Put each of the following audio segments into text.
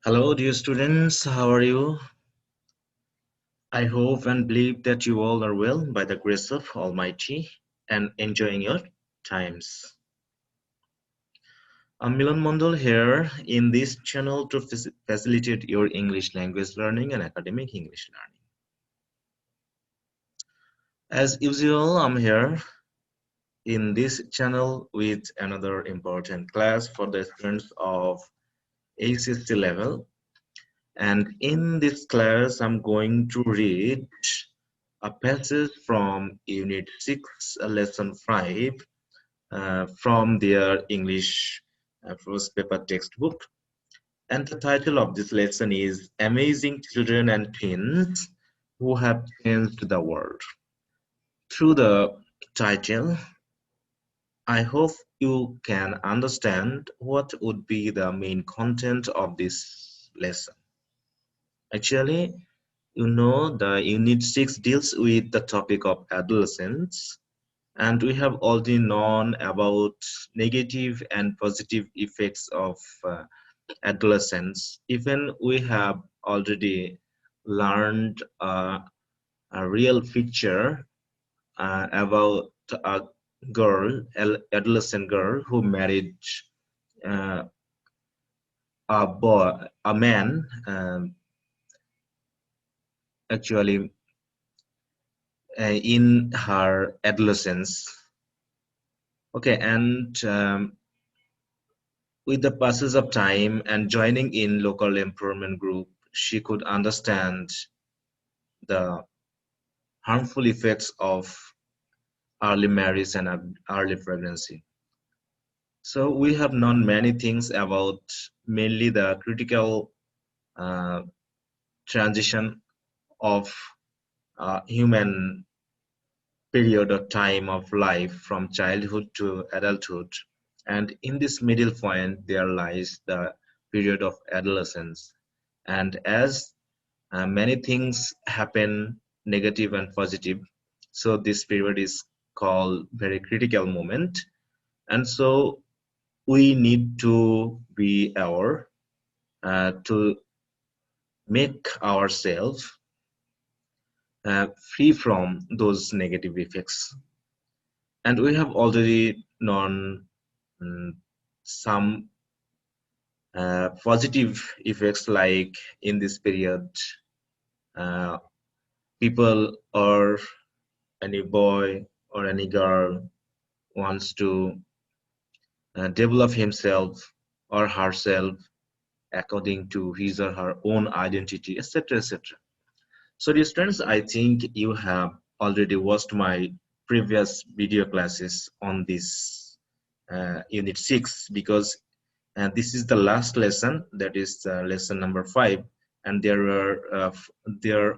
Hello, dear students. How are you? I hope and believe that you all are well by the grace of Almighty and enjoying your times. I'm Milan Mondal here in this channel to facilitate your English language learning and academic English learning. As usual, I'm here in this channel with another important class for the students of ACC level. And in this class, I'm going to read a passage from Unit 6, Lesson 5, from their English first paper textbook. And the title of this lesson is Amazing Children and Teens Who Have Changed the World. Through the title, I hope you can understand what would be the main content of this lesson. Actually, the Unit 6 deals with the topic of adolescence, and we have already known about negative and positive effects of adolescence. Even we have already learned a real picture about a girl, adolescent girl, who married uh, a man, actually in her adolescence. Okay, and with the passage of time and joining in local empowerment group, she could understand the harmful effects of early marriage and early pregnancy. So we have known many things about mainly the critical uh, transition of human period or time of life from childhood to adulthood. And in this middle point, there lies the period of adolescence. And as many things happen, negative and positive, so this period is called very critical moment. And so we need to be aware to make ourselves free from those negative effects. And we have already known some positive effects, like in this period, uh, people or any boy or any girl wants to develop himself or herself according to his or her own identity, etc., etc. So, dear students, I think you have already watched my previous video classes on this Unit 6, because this is the last lesson, that is lesson number 5, and there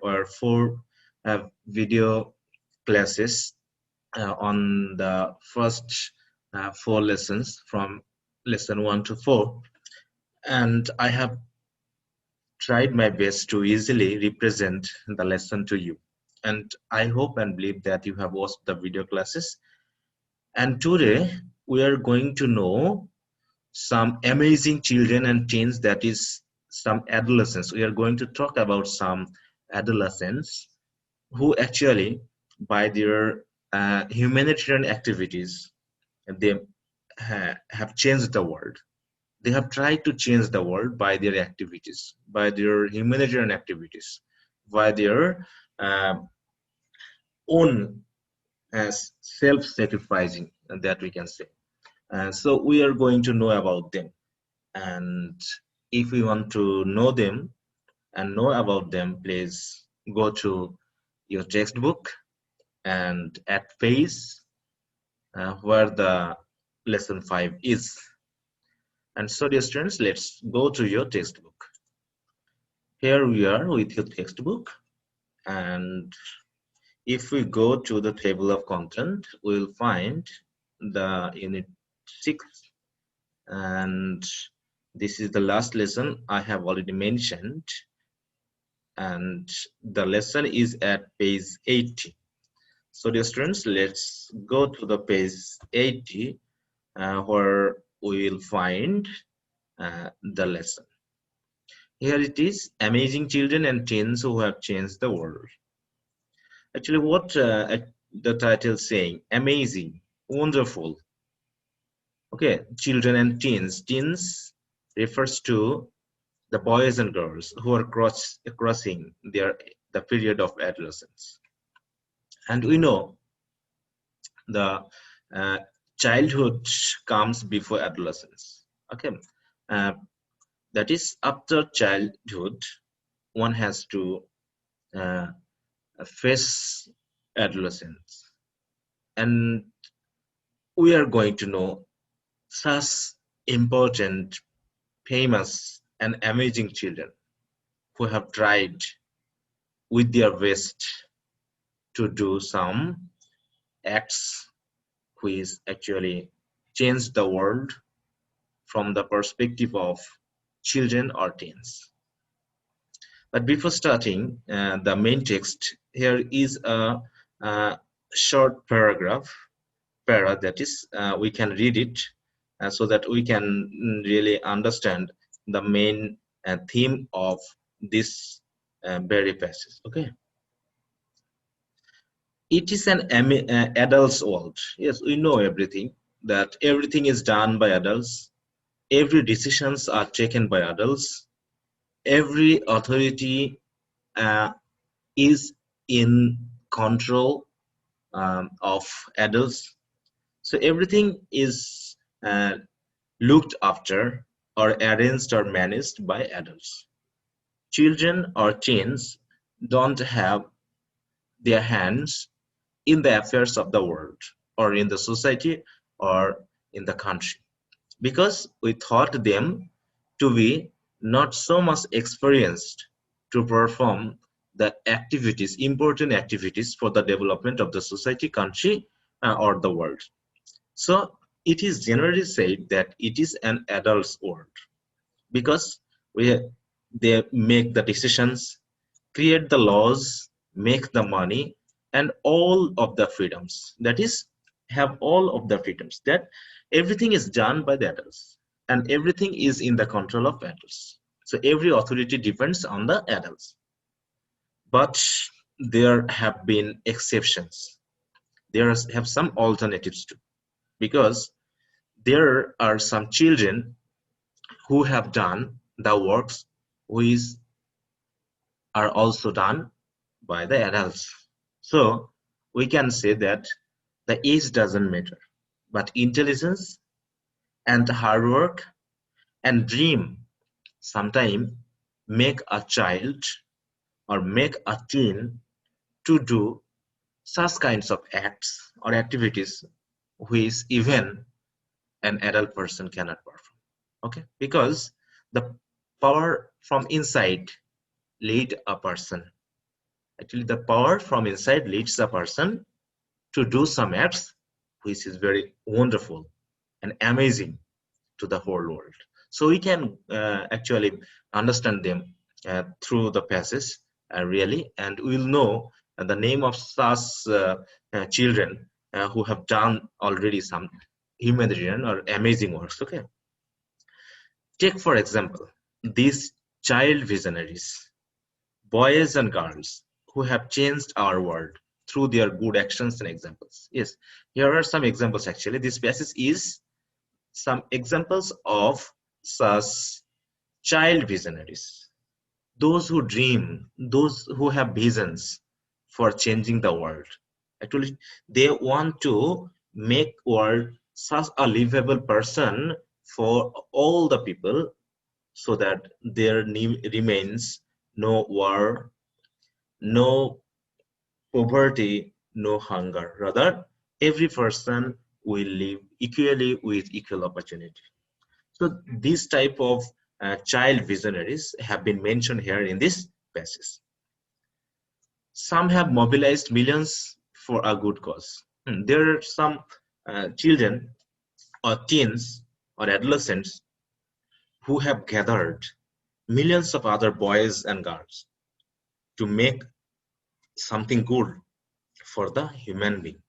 are 4 video classes on the first 4 lessons from lesson 1 to 4, and I have tried my best to easily represent the lesson to you. And I hope and believe that you have watched the video classes. And today we are going to know some amazing children and teens, that is some adolescents. We are going to talk about some adolescents who actually, by their humanitarian activities, they have changed the world. They have tried to change the world by their activities, by their humanitarian activities, by their uh, own self-sacrificing, that we can say. So we are going to know about them. And if we want to know them and know about them, please go to your textbook and at page where the lesson 5 is. And so, dear students, let's go to your textbook. Here we are with your textbook, and if we go to the table of content, we'll find the unit 6, and this is the last lesson I have already mentioned, and the lesson is at page 80. So, dear students, let's go to the page 80, where we will find the lesson. Here it is, amazing children and teens who have changed the world. Actually, what the title saying, amazing, wonderful. Okay, children and teens. Teens refers to the boys and girls who are crossing the period of adolescence. And we know the uh, childhood comes before adolescence. Okay, uh, that is after childhood, one has to uh, face adolescence, and we are going to know such important, famous, and amazing children who have tried with their best to do some acts which actually change the world from the perspective of children or teens. But before starting the main text, here is a short para that is, we can read it so that we can really understand the main theme of this very passage. Okay, it is an adult's world. Yes, we know everything, that everything is done by adults, every decisions are taken by adults, every authority uh, is in control of adults. So everything is looked after or arranged or managed by adults. Children or teens don't have their hands in the affairs of the world or in the society or in the country, because we thought them to be not so much experienced to perform the activities, important activities for the development of the society, country, or the world. So it is generally said that it is an adult's world, because we they make the decisions, create the laws, make the money, and all of the freedoms. That is, have all of the freedoms. That everything is done by the adults, and everything is in the control of adults. So every authority depends on the adults. But there have been exceptions. Have some alternatives too, because there are some children who have done the works which are also done by the adults. So we can say that the age doesn't matter, but intelligence and hard work and dream sometimes make a child or make a teen to do such kinds of acts or activities which even an adult person cannot perform. Okay, because the power from inside lead a person. Actually, the power from inside leads a person to do some acts which is very wonderful and amazing to the whole world. So we can actually understand them through the passage really, and we'll know the name of such children who have done already some humanitarian or amazing works. Okay, take for example these child visionaries, boys and girls who have changed our world through their good actions and examples. Yes, here are some examples actually. This passage is some examples of such child visionaries. Those who dream, those who have visions for changing the world. Actually, they want to make world such a livable person for all the people, so that there remains no war, no poverty, no hunger. Rather, every person will live equally with equal opportunity. So these type of child visionaries have been mentioned here in this passage. Some have mobilized millions for a good cause. There are some children or teens or adolescents who have gathered millions of other boys and girls to make something good for the human being.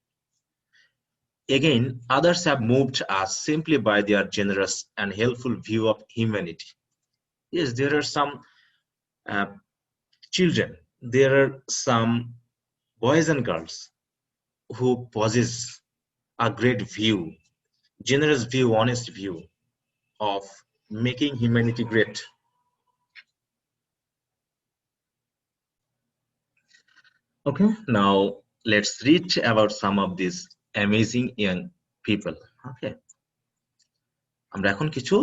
Again, others have moved us simply by their generous and helpful view of humanity. Yes, there are some children, there are some boys and girls who possess a great view, generous view, honest view of making humanity great. Okay, now let's read about some of these amazing young people. Okay, আমরা এখন কিছু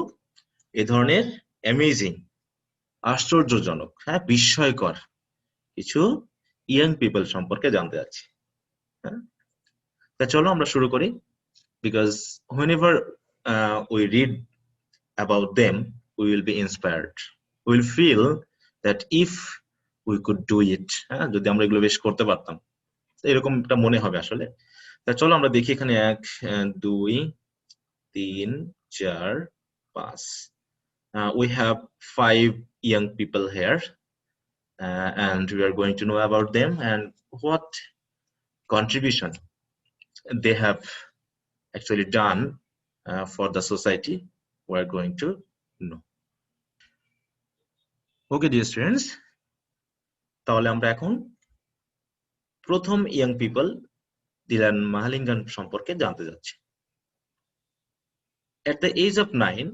এই ধরনের amazing, আশ্চর্যজনক, হ্যাঁ, বিস্ময়কর কিছু young people সম্পর্কে জানতে যাচ্ছি। হ্যাঁ, তা চলো আমরা শুরু করি। Because whenever we read about them, we will be inspired. We will feel that if we could do it, হ্যাঁ, যদি আমরা এগুলো বেশ করতে পারতাম, এরকম একটা মনে হবে আসলে। তা চলো আমরা দেখি এখানে 1 2 3 4 5 we have 5 young people here, and we are going to know about them and what contribution they have actually done for the society. We are going to know. Okay, dear students, তাহলে আমরা এখন প্রথম young people Dylan Mahalingam সম্পর্কে জানতে যাচ্ছি। At the age of 9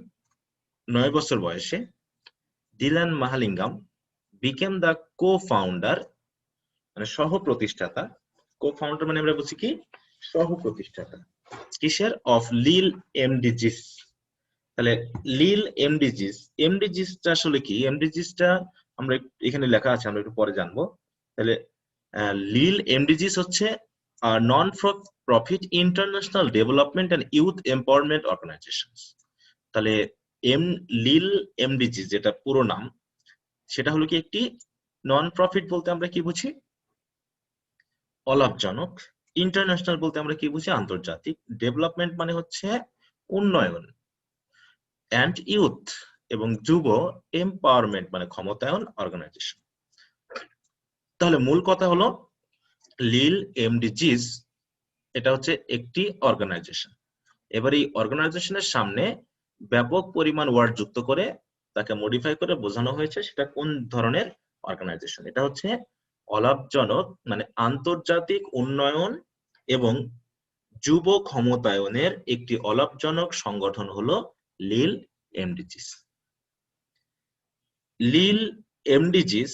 বছর বয়সে Dylan Mahalingam became the co-founder, মানে সহ-প্রতিষ্ঠাতা। co-founder মানে আমরা বলছি কি সহ-প্রতিষ্ঠাতা কিসের, of Lil MDGs। তাহলে লিল এমডিজিসটা আসলে কি? এমডিজিসটা আমরা এখানে লেখা আছে, আমরা একটু পরে জানবো। তাহলে লিল এমডিজিস হচ্ছে non profit international development and youth empowerment organisations. তাহলে লিল এমডিজিস যেটা পুরো নাম, সেটা হলো কি একটি নন প্রফিট বলতে আমরা কি বুঝি? অলাভজনক। ইন্টারন্যাশনাল বলতে আমরা কি বুঝি? আন্তর্জাতিক। ডেভেলপমেন্ট মানে হচ্ছে উন্নয়ন, অ্যান্ড ইউথ এবং যুব এম্পাওয়ারমেন্ট মানে ক্ষমতায়ন অর্গানাইজেশন। তাহলে মূল কথা হলো লিল এমডিজিস এটা হচ্ছে একটি অর্গানাইজেশন। এবার এই অর্গানাইজেশনের সামনে ব্যাপক পরিমাণ ওয়ার্ড যুক্ত করে তাকে মডিফাই করে বোঝানো হয়েছে সেটা কোন ধরনের অর্গানাইজেশন। এটা হচ্ছে অলাভজনক মানে আন্তর্জাতিক উন্নয়ন এবং যুব ক্ষমতায়নের একটি অলাভজনক সংগঠন হলো লিল এমডিজিস। লিল এমডিজিস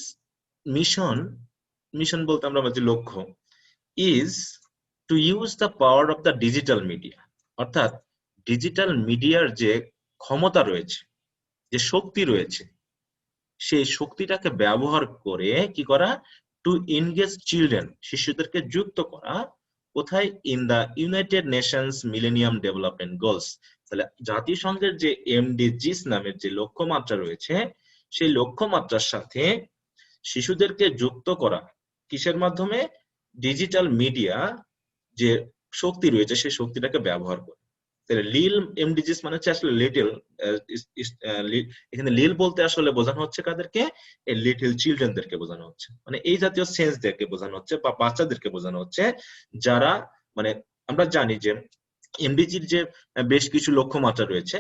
মিশন বলতে আমরা বুঝি লক্ষ্য, is to use the power of the digital media, অর্থাৎ ডিজিটাল মিডিয়ার যে ক্ষমতা রয়েছে, যে শক্তি রয়েছে, সেই শক্তিটাকে ব্যবহার করে কি করা? টু এনগেজ চিলড্রেন, শিশুদেরকে যুক্ত করা। কোথায়? In the United Nations millennium development goals. তাহলে জাতিসংঘের যে এমডিজিস নামের যে লক্ষ্যমাত্রা রয়েছে, সেই লক্ষ্যমাত্রার সাথে শিশুদেরকে যুক্ত করা কিসের মাধ্যমে? ডিজিটাল মিডিয়া যে শক্তি রয়েছে সেই শক্তিটাকে ব্যবহার করে। তাহলে লিল এমডিজিস মানে হচ্ছে আসলে লিটল, এখানে লিল বলতে আসলে বোঝানো হচ্ছে কাদেরকে? এই লিটল চিলড্রেনদেরকে বোঝানো হচ্ছে, মানে এই জাতীয় সেন্সদেরকে বোঝানো হচ্ছে বা বাচ্চাদেরকে বোঝানো হচ্ছে যারা, মানে আমরা জানি যে এমডিজির যে বেশ কিছু লক্ষ্যমাত্রা রয়েছে,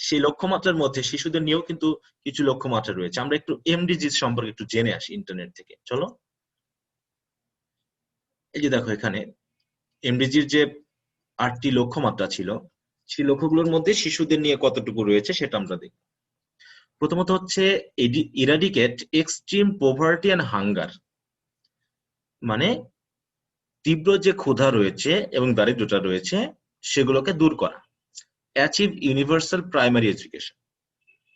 সেই লক্ষ্যমাত্রার মধ্যে শিশুদের নিয়েও কিন্তু কিছু লক্ষ্যমাত্রা রয়েছে। আমরা একটু এমডিজিস সম্পর্কে একটু জেনে আসি ইন্টারনেট থেকে, চলো। এই যে দেখো এখানে এমডিজির যে 8টি লক্ষ্যমাত্রা ছিল, সেই লক্ষ্যগুলোর মধ্যে শিশুদের নিয়ে কতটুকু রয়েছে সেটা আমরা দেখি। প্রথমত হচ্ছে eradicate extreme poverty and hunger, মানে তীব্র যে ক্ষুধা রয়েছে এবং দারিদ্রতা রয়েছে সেগুলোকে দূর করা। অ্যাচিভ ইউনিভার্সাল প্রাইমারি এডুকেশন,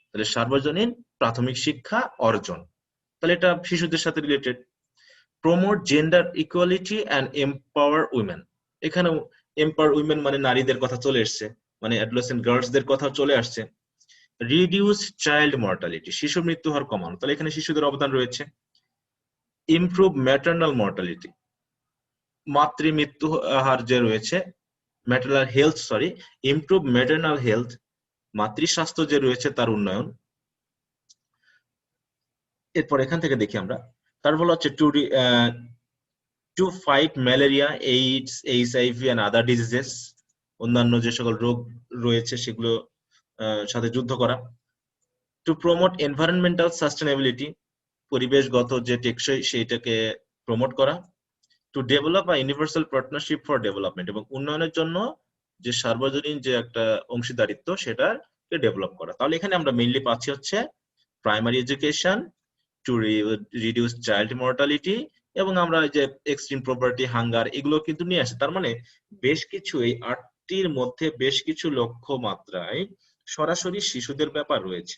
তাহলে সার্বজনীন প্রাথমিক শিক্ষা অর্জন, তাহলে এটা শিশুদের সাথে related. Promote gender equality and empower women, এখানেও এম্পাওয়ার উইমেন মানে নারীদের কথা চলে এসছে, মানে অ্যাডোলেসেন্ট গার্লসদের কথা চলে আসছে। রিডিউস চাইল্ড মর্টালিটি, শিশু মৃত্যু হার কমানো, তাহলে এখানে শিশুদের অবদান রয়েছে। ইমপ্রুভ ম্যাটারনাল মর্টালিটি, মাতৃ মৃত্যু হার যে রয়েছে, maternal health, sorry, improve maternal health, মাতৃ স্বাস্থ্য যে রয়েছে তার উন্নয়ন। এরপর এখান থেকে দেখি আমরা, তারপর হচ্ছে to fight malaria, AIDS, HIV and other diseases, অন্যান্য যে সকল রোগ রয়েছে সেগুলো সাথে যুদ্ধ করা। টু প্রমোট এনভায়রনমেন্টাল সাস্টেনেবিলিটি, পরিবেশগত যে টেকসই সেইটাকে প্রমোট করা। To develop a universal partnership for development, এবং উন্নয়নের জন্য যে সার্বজনীন যে একটা অংশীদারিত্ব সেটাকে ডেভেলপ করা। তাহলে এখানে আমরা মেইনলি পাচ্ছি হচ্ছে primary education, to reduce child mortality, এবং আমরা যে এক্সট্রিম পভার্টি, হাঙ্গার, এগুলো কিন্তু নিয়ে আসে। তার মানে বেশ কিছু, এই 8টির মধ্যে বেশ কিছু লক্ষ্যমাত্রায় সরাসরি শিশুদের ব্যাপার রয়েছে।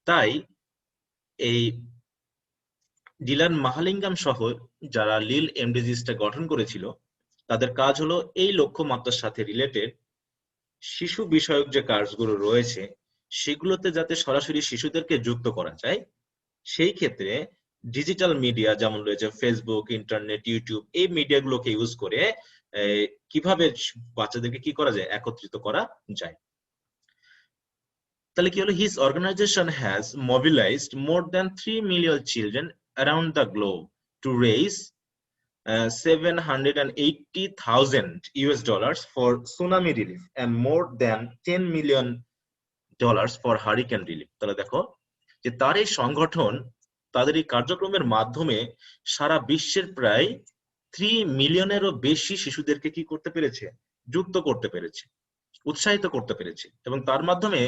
তাই এই ডিলান মাহালিঙ্গাম সহ যারা লিল এমডিজিসটা গঠন করেছিল, তাদের কাজ হলো এই লক্ষ্যমাত্রার সাথে রিলেটেড শিশু বিষয়ক যে কাজগুলো রয়েছে সেগুলোতে যাতে সরাসরি শিশুদেরকে যুক্ত করা যায়, সেই ক্ষেত্রে ডিজিটাল মিডিয়া যেমন রয়েছে ফেসবুক, ইন্টারনেট, ইউটিউব, এই মিডিয়াগুলোকে ইউজ করে কিভাবে বাচ্চাদেরকে কি করা যায়, একত্রিত করা যায়। তাহলে কি হলো, his organisation has mobilised more than 3 million children around the globe to raise $780,000 for tsunami relief and more than $10 million for hurricane relief. তাহলে দেখো যে তার এই সংগঠন তাদের এই কার্যক্রমের মাধ্যমে সারা বিশ্বের প্রায় 3 মিলিয়নেরও বেশি শিশুদেরকে কি করতে পেরেছে, যুক্ত করতে পেরেছে, উৎসাহিত করতে পেরেছে। এবং তার মাধ্যমে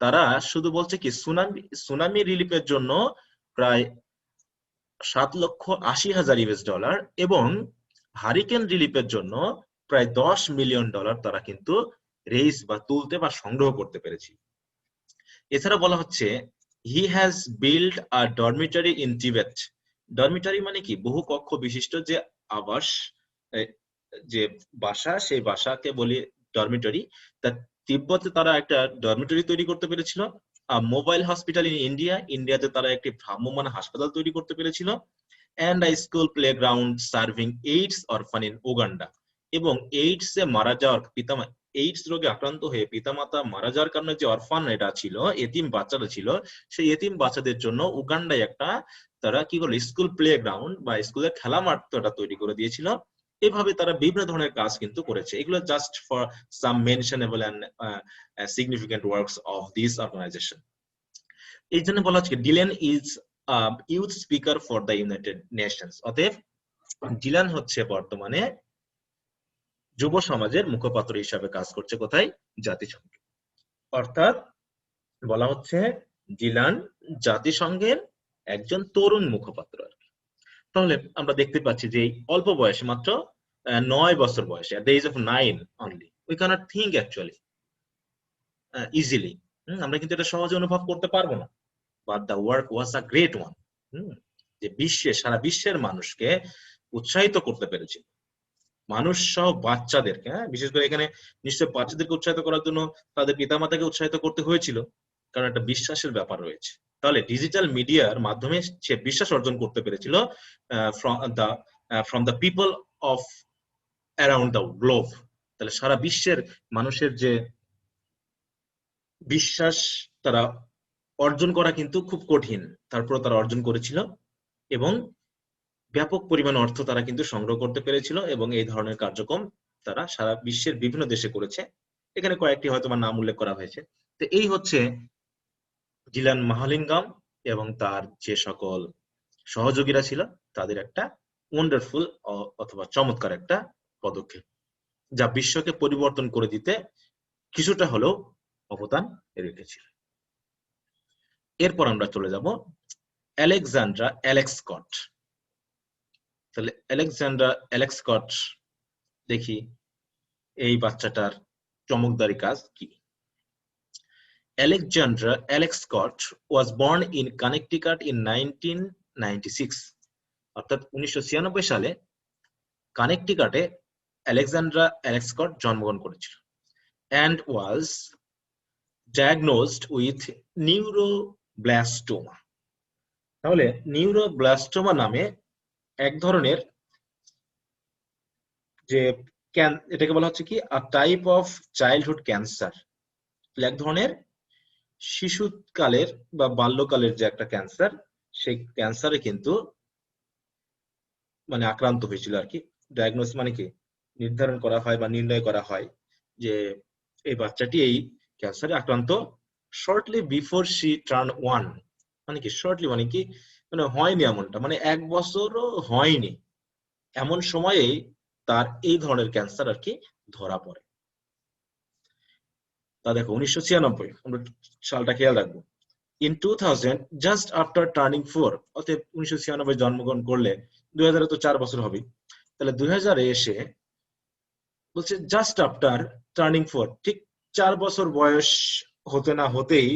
তারা শুধু বলছে কি সুনামি রিলিফের জন্য প্রায় $7,80,000 এবং হারিকেন রিলিফের জন্য প্রায় $10 মিলিয়ন তারা কিন্তু রেইজ বা তুলতে বা সংগ্রহ করতে পেরেছে। এছাড়া বলা হচ্ছে he has build a dormitory in Tibet. Dormitory মানে কি, বহু কক্ষ বিশিষ্ট যে আবাস, যে বাসা, সেই বাসাকে বলি ডরমিটরি। তা তিব্বতে তারা একটা ডরমিটরি তৈরি করতে পেরেছিল। মোবাইল হসপিটাল ইন ইন্ডিয়া, ইন্ডিয়াতে তারা একটি ভ্রাম্যমাণ হাসপাতাল তৈরি করতে পেরেছিল। And a school playground serving AIDS অরফান in Uganda, এবং এইডস এ মারা যাওয়ার এইডস রোগে আক্রান্ত হয়ে পিতামাতা মারা যাওয়ার কারণে যে অরফান এটা ছিল, এতিম বাচ্চারা ছিল, সেই এতিম বাচ্চাদের জন্য উগান্ডায় একটা তারা কি করলো, স্কুল প্লেগ্রাউন্ড বা স্কুলের খেলা মাঠ তৈরি করে দিয়েছিল। এভাবে তারা বিভিন্ন ধরনের কাজ কিন্তু করেছে। এগুলো just for some mentionable and significant works of this organization. এই জন্য বলা হচ্ছে Dylan is youth speaker for the United Nations. অতএব ডিলান হচ্ছে বর্তমানে যুব সমাজের মুখপাত্র হিসাবে কাজ করছে কোথায়, জাতিসংঘে। অর্থাৎ বলা হচ্ছে ডিলান জাতিসংঘের একজন তরুণ মুখপাত্র আর কি। তাহলে আমরা দেখতে পাচ্ছি যে অল্প বয়সে, মাত্র 9 বছর বয়সে, at the age of 9 only, we cannot think actually easily, আমরা কিন্তু এটা সহজে অনুভব করতে পারবো না। but the work was a great one, যে সারা বিশ্বের মানুষকে উৎসাহিত করতে পেরেছে, মানুষ সহ বাচ্চাদেরকে, বিশেষ করে এখানে নিশ্চয় বাচ্চাদেরকে উৎসাহিত করার জন্য তাদের পিতামাতাকে উৎসাহিত করতে হয়েছিল, কারণ একটা বিশ্বাসের ব্যাপার রয়েছে। তাহলে ডিজিটাল মিডিয়ার মাধ্যমে সে বিশ্বাস অর্জন করতে পেরেছিল from the people of around the globe. তাহলে সারা বিশ্বের মানুষের যে বিশ্বাস তারা অর্জন করা কিন্তু খুব কঠিন, তারপর তারা অর্জন করেছিল, এবং ব্যাপক পরিমাণ অর্থ তারা কিন্তু সংগ্রহ করতে পেরেছিল, এবং এই ধরনের কার্যক্রম তারা সারা বিশ্বের বিভিন্ন দেশে করেছে। এখানে কয়েকটি হয়তো নাম উল্লেখ করা হয়েছে। তো এই হচ্ছে ডিলান মাহালিঙ্গাম এবং তার যে সকল সহযোগীরা ছিল তাদের একটা ওয়ান্ডারফুল অথবা চমৎকার একটা পদক্ষেপ, যা বিশ্বকে পরিবর্তন করে দিতে কিছুটা হলেও অবদান রেখেছিল। এরপর আমরা চলে যাব আলেকজান্ড্রা অ্যালেক্স স্কট। তাহলে আলেকজান্ড্রা অ্যালেক্স স্কট, দেখি এই বাচ্চাটার চমকদারি কাজ কি। Alexandra Alex Scott was born in Connecticut in 1996, অর্থাৎ 1996 সালে কানেকটিকাটে আলেকজান্ড্রা অ্যালেক্স স্কট জন্মগ্রহণ করেছিল, and was diagnosed with neuroblastoma। তাহলে নিউরোব্লাস্টোমা নামে এক ধরনের যে এটাকে বলা হচ্ছে কি a type of childhood cancer, এক ধরনের শিশুকালের বা বাল্যকালের যে একটা ক্যান্সার, সেই ক্যান্সারে কিন্তু মানে আক্রান্ত হয়েছিল আর কি। ডায়াগনোস মানে কি, নির্ধারণ করা হয় বা নির্ণয় করা হয় যে এই বাচ্চাটি এই ক্যান্সারে আক্রান্ত শর্টলি বিফোর শি টার্ন 1, মানে কি শর্টলি মানে কি, মানে হয়নি এমনটা, মানে 1 বছরও হয়নি এমন সময়েই তার এই ধরনের ক্যান্সার আর কি ধরা পড়ে। তা দেখো 1996 আমরা সালটা খেয়াল রাখবো। ইন 2000, জাস্ট আফটার টার্নিং 4, অতএব 1996 জন্মগ্রহণ করলে 2000 তো 4 বছর হবে, তাহলে 2000 এসে বলছে জাস্ট আফটার টার্নিং 4, ঠিক 4 বছর বয়স হতে না হতেই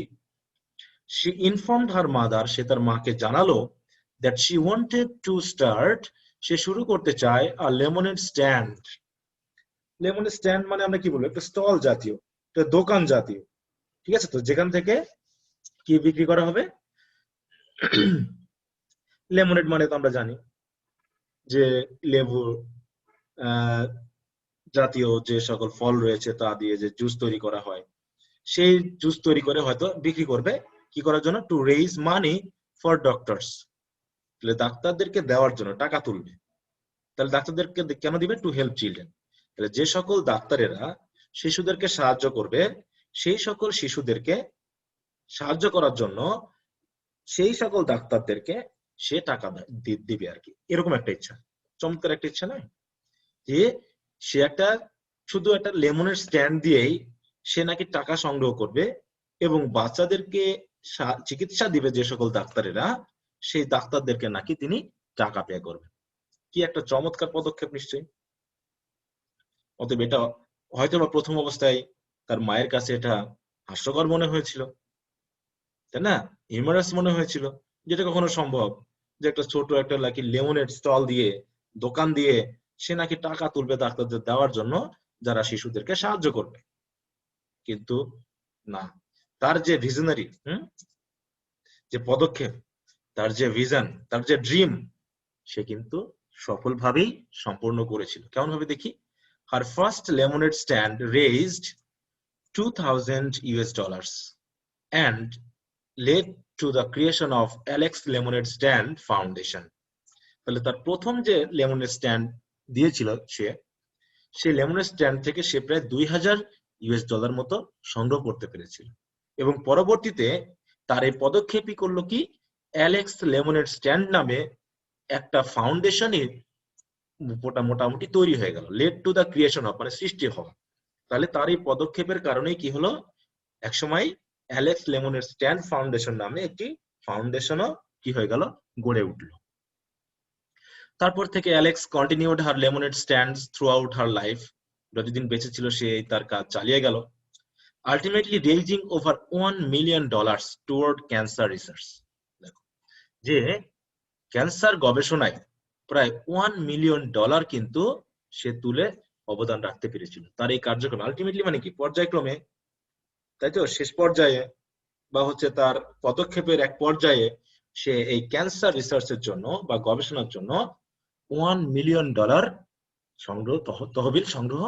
she informed her mother, সে তার মাকে জানালো that she wanted to start, সে শুরু করতে চায় a lemonade stand. Lemon stand মানে আমরা কি বলবো, একটা স্টল জাতীয়, একটা দোকান জাতীয়, ঠিক আছে, তো যেখান থেকে কি বিক্রি করা হবে, লেমনেড মানে তো আমরা জানি যে লেবু জাতীয় যে সকল ফল রয়েছে তা দিয়ে যে জুস তৈরি করা হয়, সেই জুস তৈরি করে হয়তো বিক্রি করবে কি করার জন্য, two raise money for doctors, তাহলে ডাক্তারদেরকে দেওয়ার জন্য টাকা তুলবে। তাহলে ডাক্তারদেরকে কেন দিবে, টু হেল্প চিলড্রেন, তাহলে যে সকল ডাক্তারেরা শিশুদেরকে সাহায্য করবে, সেই সকল শিশুদেরকে সাহায্য করার জন্য সেই সকল ডাক্তারদেরকে সে টাকা দিবে আর কি, এরকম একটা ইচ্ছা, চমৎকার একটা ইচ্ছা নয়, যে সে একটা শুধু একটা লেমনের স্ট্যান্ড দিয়েই সে নাকি টাকা সংগ্রহ করবে এবং বাচ্চাদেরকে চিকিৎসা দিবে যে সকল ডাক্তারেরা, সেই ডাক্তারদেরকে নাকি তিনি টাকা পে করবেন। কি একটা চমৎকার পদক্ষেপ নিশ্চয়ই। অতএব এটা হয়তো বা প্রথম অবস্থায় তার মায়ের কাছে এটা হাস্যকর মনে হয়েছিল, তাই না, হিউমারাস মনে হয়েছিল, যেটা কখনো সম্ভব যে একটা ছোট একটা নাকি লেমনের স্টল দিয়ে, দোকান দিয়ে সে নাকি টাকা তুলবে ডাক্তারদের দেওয়ার জন্য যারা শিশুদেরকে সাহায্য করবে। কিন্তু না, তার যে ভিশনারি যে পদক্ষেপ, তার যে ভিশন, তার যে ড্রিম, সে কিন্তু সফলভাবেই সম্পূর্ণ করেছিল। কেমন ভাবে দেখি, হার first lemonade stand raised $2000 and led to the creation of Alex Lemonade Stand Foundation. তাহলে তার প্রথম যে লেমনেড স্ট্যান্ড দিয়েছিল সে, সেই লেমনেড স্ট্যান্ড থেকে সে প্রায় $2000 মতো সংগ্রহ করতে পেরেছিল এবং পরবর্তীতে তার এই পদক্ষেপই করলো কি, অ্যালেক্স লেমনেড স্ট্যান্ড নামে একটা ফাউন্ডেশনই মোটামুটি তৈরি হয়ে গেল, led to the creation of, মানে সৃষ্টি হওয়া। তাহলে তার এই পদক্ষেপের কারণেই কি হলো, একসময় অ্যালেক্স লেমনেড স্ট্যান্ড ফাউন্ডেশন নামে একটি ফাউন্ডেশনও কি হয়ে গেল, গড়ে উঠল। তারপর থেকে Alex continued her lemonade stands throughout her life, যতদিন বেঁচে ছিল সে তার কাজ চালিয়ে গেল, ultimately raising over $1 million toward cancer research. দেখো যে ক্যান্সার গবেষণায় প্রায় $1 million কিন্তু সে তুলে অবদান রাখতে পেরেছিল তার এই কার্যক্রমে। আলটিমেটলি মানে কি, পর্যায়ক্রমে, তাই তো, শেষ পর্যায়ে বা হচ্ছে তার পদক্ষেপের এক পর্যায়ে সে এই ক্যান্সার রিসার্চের জন্য বা গবেষণার জন্য $1 million সংগ্রহ, তহবিল সংগ্রহ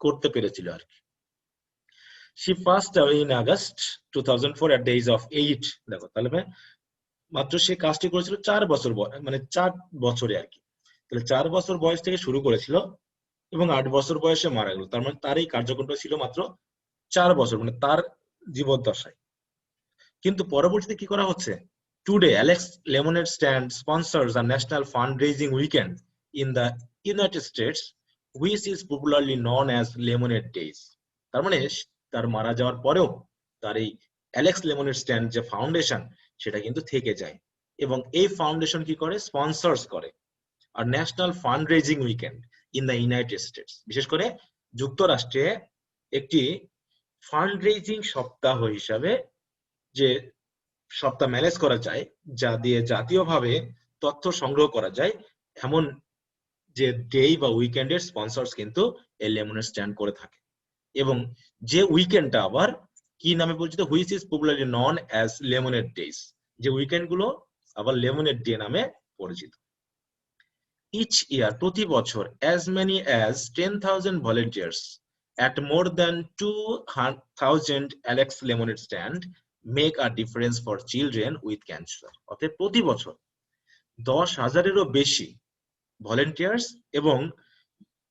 করতে পেরেছিল আর কি। She passed away in August 2004 at the age of 8. দেখো তাহলে মাত্র সে কাজটি করেছিল 4 বছর, মানে 4 বছরে আর কি। তাহলে 4 বছর বয়স থেকে শুরু করেছিল এবং 8 বছর বয়সে মারা গেল। তার মানে তার এই কার্যক্রমটা ছিল মাত্র 4 বছর, মানে তার জীবদ্দশায়। কিন্তু পরবর্তীতে কি করা হচ্ছে, today Alex lemonade stand sponsors a national fund raising weekend in the United states which is popularly known as lemonade days. তার মানে তার মারা যাওয়ার পরেও তার এই অ্যালেক্স লেমনেড স্ট্যান্ড যে ফাউন্ডেশন, সেটা কিন্তু থেকে যায় এবং এই ফাউন্ডেশন কি করে, স্পন্সর্স করে আর national fund raising weekend in the United States, বিশেষ করে যুক্তরাষ্ট্রে একটি ফান্ড রেজিং সপ্তাহ হিসাবে যে সপ্তাহ ম্যানেজ করা যায়, যা দিয়ে জাতীয়ভাবে তথ্য সংগ্রহ করা যায়, এমন যে ডে বা উইকেন্ডের স্পন্সর্স কিন্তু এই লেমনেড স্ট্যান্ড করে থাকে। এবং যে উইকেন্ডটা আবার কি নামে পরিচিত, which is popularly known as lemonade days, যে উইকেন্ড গুলো আবার লেমনেড ডে নামে পরিচিত। ইচ ইয়ার, প্রতি বছর, as many as 10,000 volunteers at more than 2,000 Alex Lemonade Stand make a difference for children with cancer. অর্থাৎ প্রতি বছর 10,000-এরও বেশি ভলেন্টিয়ার্স এবং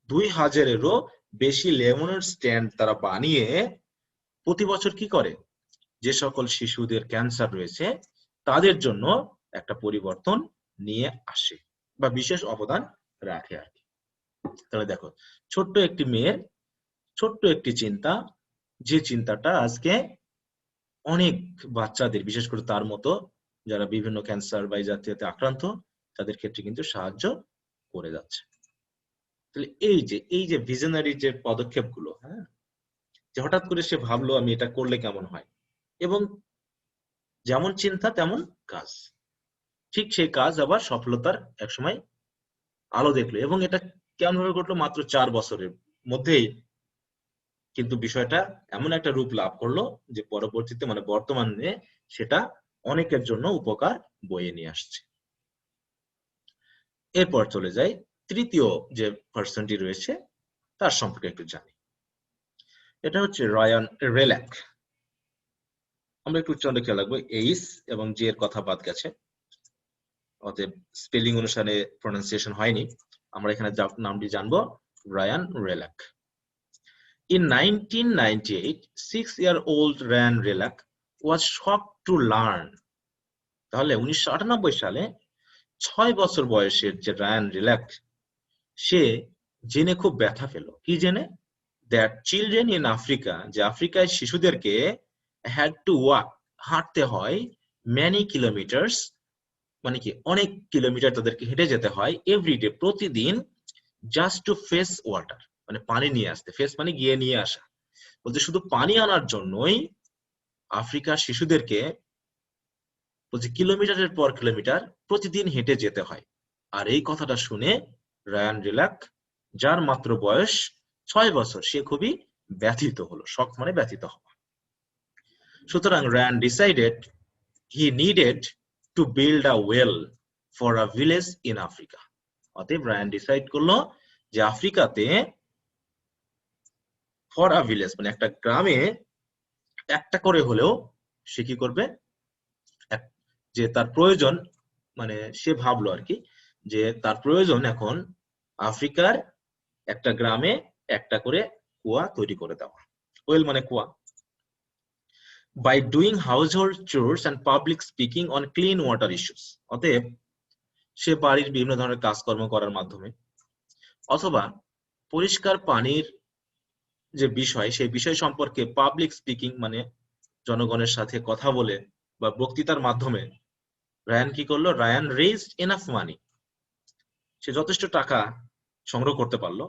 2,000-এরও বেশি লেমনেড স্ট্যান্ড তারা বানিয়ে প্রতি বছর কি করে, যে সকল শিশুদের ক্যান্সার রয়েছে তাদের জন্য একটা পরিবর্তন নিয়ে আসে বা বিশেষ অবদান রাখে আর কি। তাহলে দেখো, ছোট্ট একটি মেয়ের ছোট্ট একটি চিন্তা, যে চিন্তাটা আজকে অনেক বাচ্চাদের, বিশেষ করে তার মতো যারা বিভিন্ন ক্যান্সার বা এই জাতীয়তে আক্রান্ত, তাদের ক্ষেত্রে কিন্তু সাহায্য করে যাচ্ছে। তাহলে এই যে ভিশনারি যে পদক্ষেপগুলো, হ্যাঁ, যে হঠাৎ করে সে ভাবলো আমি এটা করলে কেমন হয়, এবং যেমন চিন্তা তেমন কাজ, ঠিক সেই কাজ আবার সফলতার একসময় আলো দেখলো, এবং এটা কেমন ভাবে ঘটলো, মাত্র 4 বছরের মধ্যেই কিন্তু বিষয়টা এমন একটা রূপ লাভ করলো যে পরবর্তীতে মানে বর্তমানে সেটা অনেকের জন্য উপকার বয়ে নিয়ে আসছে। এরপর চলে যাই তৃতীয় যে পার্সনটি রয়েছে তার সম্পর্কে একটু জানি। এটা হচ্ছে রায়ান রেলাক। আমরা একটু উচ্চারণে খেয়াল রাখবো, এইস এবং জি এর কথা বাদ গেছে, অতএব স্পেলিং অনুসারে প্রনাউন্সিয়েশন হয়নি। আমরা এখানে নামটি জানবো, Ryan রেলাক। In 1998, 6-year-old Ryan Rilak was shocked to learn, তাহলে 1998 সালে 6 বছর বয়সের যে রায়ান রিলাক, সে জেনে খুব ব্যথা পেল। কি জেনে? that children in Africa, যে আফ্রিকায় শিশুদেরকে had to walk, হাঁটতে হয়, many kilometers, মানে কি অনেক কিলোমিটার তাদেরকে হেঁটে যেতে হয়, এভরিডে, প্রতিদিন, জাস্ট টু ফেস ওয়াটার, মানে পানি নিয়ে আসতে, ফেস মানে গিয়ে নিয়ে আসা, বলতে শুধু পানি আনার জন্যই আফ্রিকার শিশুদেরকে বলছে কিলোমিটারের পর কিলোমিটার প্রতিদিন হেঁটে যেতে হয়। আর এই কথাটা শুনে রায়ান রিলাক, যার মাত্র বয়স 6 বছর, সে খুবই ব্যথিত হলো। শক মানে ব্যথিত হওয়া। সুতরাং Ryan decided he needed to build a well for a village in Africa. অতএব রায়ান ডিসাইড করলো যে আফ্রিকাতে ফর আ ভিলেজ মানে একটা গ্রামে একটা করে হলেও সে কি করবে, যে তার প্রয়োজন, মানে সে ভাবলো আর কি যে তার প্রয়োজন এখন আফ্রিকার একটা গ্রামে একটা করে কুয়া তৈরি করে দেওয়া। ওয়েল মানে কুয়া। By doing household chores and public speaking on clean water issues. অতএব সে বাড়ির বিভিন্ন ধরনের কাজকর্ম করার মাধ্যমে, অথবা পরিষ্কার পানির যে বিষয়, সেই বিষয় সম্পর্কে পাবলিক স্পিকিং মানে জনগণের সাথে কথা বলে বা বক্তৃতার মাধ্যমে রায়ান কি করলো, রায়ান রেজড এনাফ মানি, সে যথেষ্ট টাকা সংগ্রহ করতে পারলো,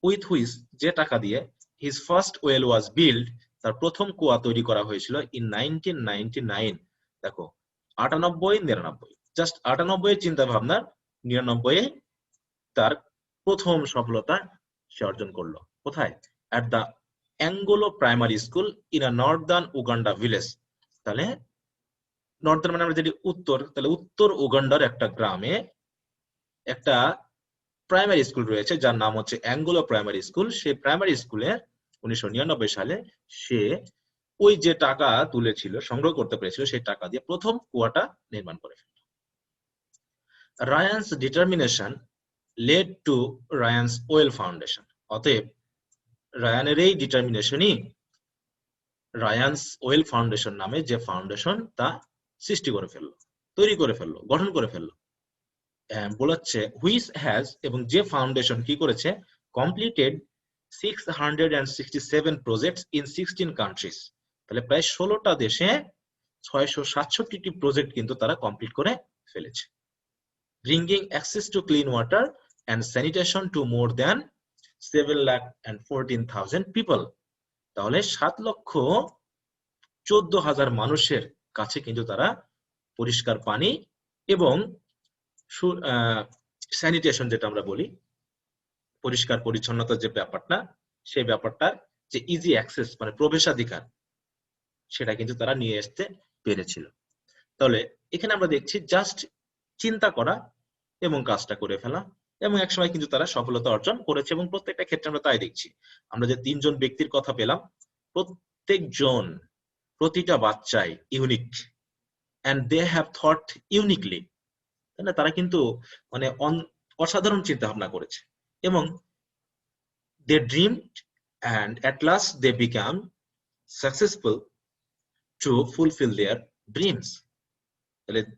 উইথ হুইচ, যে টাকা দিয়ে, his first well was build, তার প্রথম কুয়া তৈরি করা হয়েছিল ইন 1999। দেখো 98-99, জাস্ট 98 চিন্তা ভাবনার 99 তার প্রথম সফলতা সে অর্জন করলো। কোথায়? At the Angolo primary school in a northern Uganda village. তাহলে নর্দার্ন মানে আমরা যদি উত্তর, তাহলে উত্তর উগান্ডার একটা গ্রামে একটা প্রাইমারি স্কুল রয়েছে যার নাম হচ্ছে অ্যাঙ্গোলো প্রাইমারি স্কুল। সেই প্রাইমারি স্কুলে 1999 সালে সে ওই যে টাকা তুলেছিল, সংগ্রহ করতে পেরেছিল, সেই টাকা দিয়ে প্রথম কুয়াটা নির্মাণ করে ফেলল। Ryan's determination led to Ryan's well foundation. অতএব রায়ানের এই ডিটারমিনেশনই রায়ানস ওয়েল ফাউন্ডেশন নামে যে ফাউন্ডেশন তা সৃষ্টি করে ফেললো, তৈরি করে ফেললো, গঠন করে ফেললো। বলাচ্ছে হুইচ হ্যাজ, এবং যে ফাউন্ডেশন কি করেছে, কমপ্লিটেড 667 প্রজেক্টস ইন 16 কান্ট্রিজ। তাহলে প্রায় 16টা দেশে 667টি প্রজেক্ট কিন্তু তারা কমপ্লিট করে ফেলেছে। Bringing access to clean water and sanitation to more than 7,14,000 people. তাহলে 7,14,000 মানুষের কাছে কিন্তু তারা পরিষ্কার পানি এবং স্যানিটেশন, যেটা আমরা বলি পরিষ্কার পরিচ্ছন্নতার যে ব্যাপারটা, সেই ব্যাপারটা যে ইজি অ্যাক্সেস মানে প্রবেশাধিকার, সেটা কিন্তু তারা নিয়ে আসতে পেরেছিল। তাহলে এখানে আমরা দেখছি জাস্ট চিন্তা করা এবং কাজটা করে ফেলা, এবং একসময় কিন্তু তারা সফলতা অর্জন করেছে, এবং প্রত্যেকটা ক্ষেত্রে আমরা তাই দেখছি। আমরা যে 3 জন ব্যক্তির কথা পেলাম, প্রত্যেকজন, প্রতিটা বাচ্চাই unique, and they have thought uniquely, তাই না? তারা কিন্তু মানে অসাধারণ চিন্তা ভাবনা করেছে, এবং they dreamed and at last they became successful to fulfill their dreams.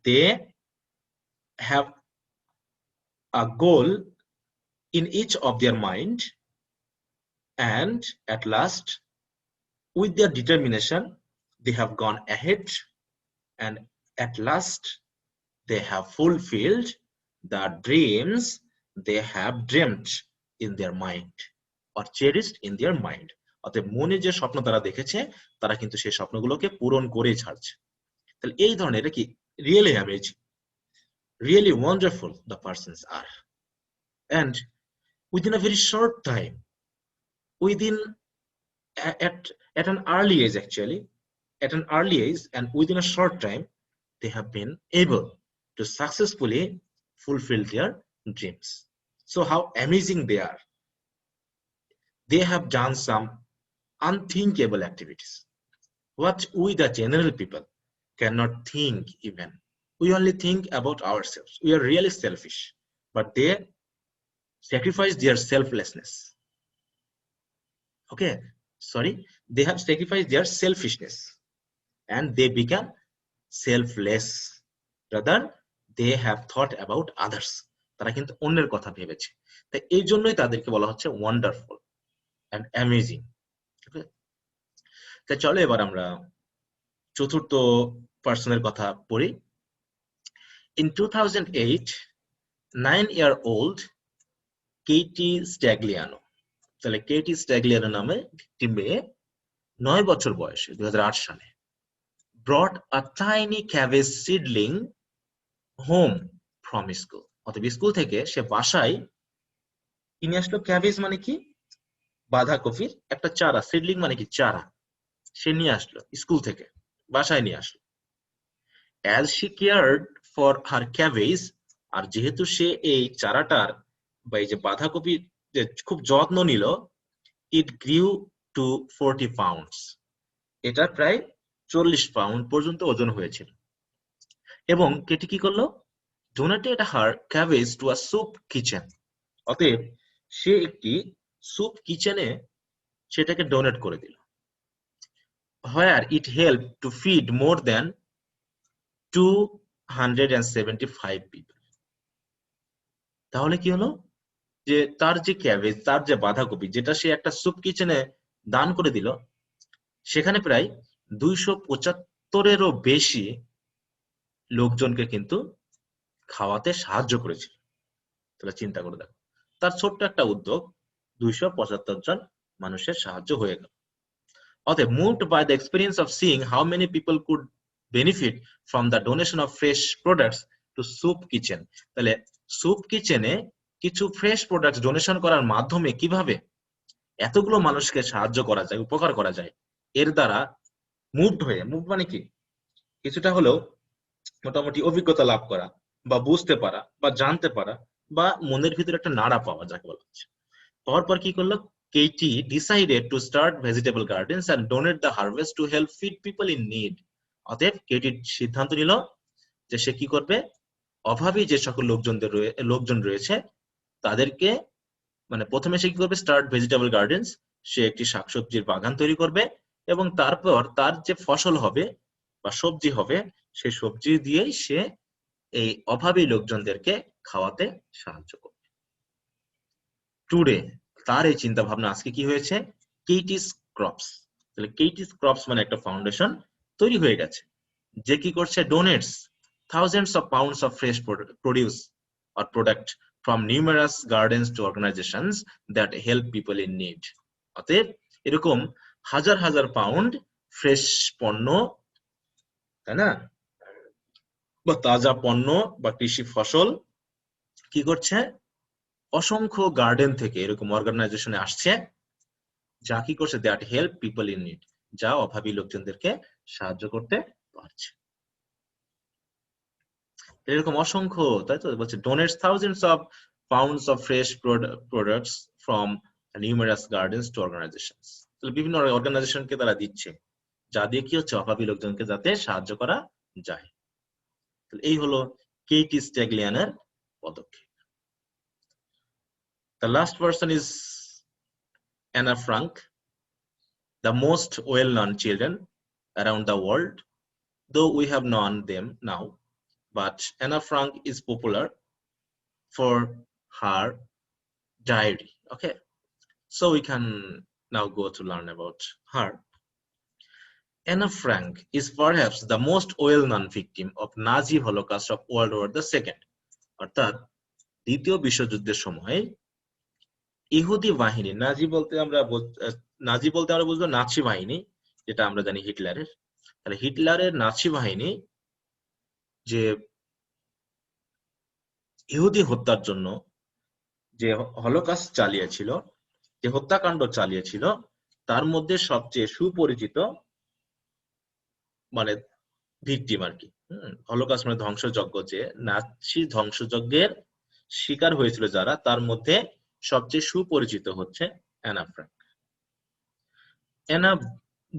They have a goal in each of their mind, and at last, with their determination, they have gone ahead, and at last they have fulfilled the dreams they have dreamt in their mind or cherished in their mind. অতএব মনে যে স্বপ্ন তারা দেখেছে তারা কিন্তু সেই স্বপ্নগুলোকে পূরণ করে ছাড়ছে। তাহলে এই ধরনের এটা কি really amazing, really wonderful the persons are, and within a very short time, within at an early age, actually at an early age and within a short time, they have been able to successfully fulfill their dreams. So how amazing they are. They have done some unthinkable activities, what we the general people cannot think even. We only think about ourselves. We are really selfish, but they sacrifice their selflessness. Okay, sorry, they have sacrificed their selfishness and they become selfless. Rather, they have thought about others. তারা কিন্তু অন্যের কথা ভেবেছে। তাই এই জন্যই তাদেরকে বলা হচ্ছে ওয়ান্ডারফুল and amazing. তাই চলো এবার আমরা চতুর্থ পার্সনের কথা পড়ি। In 2008, 9-year-old কেটি স্ট্যাগলিয়ানো, তাহলে কেটি স্ট্যাগলিয়ানো নামে একটি মেয়ে 9 বছর বয়সে 2008 সালে brought a tiny cabbage seedling home from school. অতএব স্কুল থেকে সে বাসায় কিনে আসলো। ক্যাবেজ মানে কি? বাঁধাকপির একটা চারা। সিডলিং মানে কি? চারা। সে নিয়ে আসলো স্কুল থেকে, বাসায় নিয়ে আসলো। As she cared for her cabbage, আর যেহেতু সে এই চারাটার বা এই যে বাঁধাকপির যে খুব যত্ন নিল, it grew to 40 pounds. এটা প্রায় 40 পাউন্ড পর্যন্ত ওজন হয়েছিল। এবং কেটি কি করলো? Donated her cabbage to a soup kitchen. অতএব সে একটি soup কিচেনে সেটাকে ডোনেট করে দিল। Where it helped to feed more than 275 people. তাহলে কি হলো? যে তার যে ক্যাবেজ, তার যে বাঁধাকপি, যেটা সে একটা স্যুপ কিচেনে দান করে দিল, সেখানে প্রায় 275-এরও বেশি লোকজনকে কিন্তু খাওয়াতে সাহায্য করেছিল। তাহলে চিন্তা করে দেখো, তার ছোট্ট একটা উদ্যোগ 275 জন মানুষের সাহায্য হয়ে গেল। অতএব moved by the experience of seeing how many people could benefit from the donation of fresh products to soup kitchen. তাহলে soup কিচেনে কিছু ফ্রেশ প্রোডাক্টস ডোনেশন করার মাধ্যমে কিভাবে এতগুলো মানুষকে সাহায্য করা যায়, উপকার করা যায়, এর দ্বারা মুভড হয়ে, মুভ মানে কি? কিছুটা হলেও মোটামুটি অভিজ্ঞতা লাভ করা বা বুঝতে পারা বা জানতে পারা বা মনের ভিতরে একটা নাড়া পাওয়া, যাকে বলা হচ্ছে। পাওয়ার পর কি করলো? Katie decided to start vegetable gardens and donate the harvest to help feed people in need. অতএব কেটি সিদ্ধান্ত নিল যে সে কি করবে? অভাবী যে সকল লোকজন রয়েছে তাদেরকে, মানে প্রথমে সে কি করবে? স্টার্ট ভেজিটেবল গার্ডেন্স, সে একটি শাকসবজির বাগান তৈরি করবে এবং তারপর তার যে ফসল হবে বা সবজি হবে, সেই সবজি দিয়েই সে এই অভাবী লোকজনদেরকে খাওয়াতে সাহায্য করবে। টুডে তার এই চিন্তা ভাবনা আজকে কি হয়েছে? Katich crops. তাহলে কেটিস ক্রপস মানে একটা ফাউন্ডেশন তৈরি হয়ে গেছে, যে কি করছে? Donates thousands of pounds of fresh produce or product from numerous gardens to organizations that help people in need. অতএব এরকম হাজার হাজার পাউন্ড ফ্রেশ পণ্য, তাই না, বা তাজা পণ্য বা কৃষি ফসল কি করছে? অসংখ্য গার্ডেন থেকে এরকম অর্গানাইজেশনে আসছে, যা কি করছে? That help people in need, যা অভাবী লোকজনদেরকে সাহায্য করতে পারছে। এরকম অসংখ্য, তাই তো বলছে donates thousands of pounds of fresh products from numerous gardens to organisations. তাহলে বিভিন্ন অর্গানাইজেশনকে তারা দিচ্ছে, যা দিয়ে কি হচ্ছে? অভাবী লোকজনকে যাতে সাহায্য করা যায়। তাহলে এই হলো কেটি স্ট্যাগলিয়ানের পদক্ষেপ। The last person is Anna Frank, the most well-known children around the world, though we have known them now. But Anna Frank is popular for her diary. Okay, so we can now go to learn about her. Anna Frank is perhaps the most well-known victim of Nazi Holocaust of World War II. অর্থাৎ দ্বিতীয় বিশ্বযুদ্ধের সময় ইহুদি বাহিনী, নাজি বলতে আমরা বুঝবো Nazi বাহিনী, যেটা আমরা জানি হিটলারের। তাহলে হিটলারের নাৎসি বাহিনী যে ইহুদি হত্যার জন্য যে হলোকাস্ট চালিয়েছিল, যে হত্যাকাণ্ড চালিয়েছিল, তার মধ্যে সবচেয়ে সুপরিচিত মানে ভিকটিম আর কি, হলোকাস্ট মানে ধ্বংসযজ্ঞ, যে নাৎসি ধ্বংসযজ্ঞের শিকার হয়েছিল যারা, তার মধ্যে সবচেয়ে সুপরিচিত হচ্ছে Anne Frank. Anne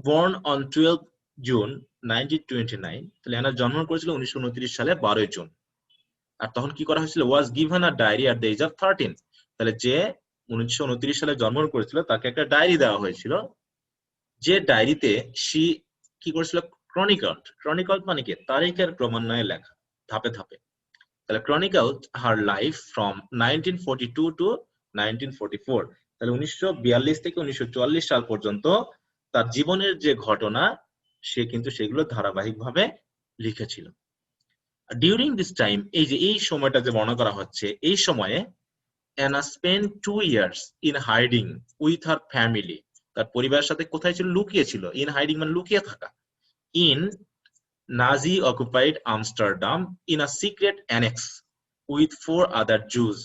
born on 12 June 1929, তাহলে অ্যানা জন্মগ্রহণ করেছিল 1929 সালে 12 জুন। আর তখন কি করা হয়েছিল? was given a diary at the age of 13। তাহলে যে 1929 সালে জন্মগ্রহণ করেছিল তাকে একটা ডায়েরি দেওয়া হয়েছিল, যে ডায়েরিতে সে কি করেছিল? ক্রনিকল মানে কি? তারিখের ক্রমান্বয়ে লেখা, ধাপে ধাপে। তাহলে chronicled her life from 1942 to 1944। তাহলে 1942 থেকে 1944 সাল পর্যন্ত তার জীবনের যে ঘটনা, সে কিন্তু সেগুলো ধারাবাহিকভাবে লিখেছিল। ডিউরিং দিস টাইম, এই যে এই সময়টা যে বর্ণনা করা হচ্ছে, এই সময়ে Anne spend 2 years in hiding with her family. তার পরিবারের সাথে কোথায় ছিল? লুকিয়ে ছিল। ইন হাইডিং মানে লুকিয়ে থাকা। In Nazi occupied Amsterdam in a secret annex with 4 other Jews।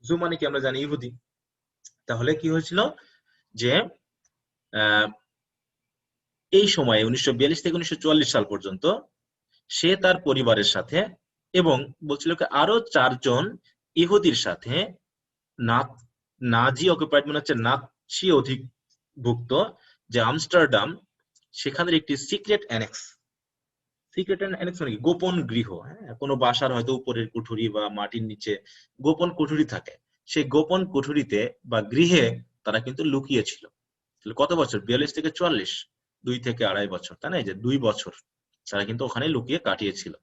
Jew মানে কি? আমরা জানি ইহুদি। তাহলে কি হয়েছিল? যে এই সময়ে 1942 থেকে 1944 সাল পর্যন্ত সে তার পরিবারের সাথে এবং বলছিল কি আরো 4 জন ইহুদির সাথে নাজি অকুপাইড মানে হচ্ছে নাৎসি অধিভুক্ত যে আমস্টারডাম, সেখানের একটি সিক্রেট অ্যানেক্স। সিক্রেট অ্যানেক্স মানে কি? গোপন গৃহ। হ্যাঁ, কোনো বাসার হয়তো উপরের কুঠুরি বা মাটির নিচে গোপন কুঠুরি থাকে, সেই গোপন কুঠুরিতে বা গৃহে তারা কিন্তু লুকিয়েছিল। কত বছর? 42 থেকে 44, 2 থেকে 2.5 বছর, তাই না? এই যে 2 বছর তারা কিন্তু ওখানে লুকিয়ে কাটিয়েছিল।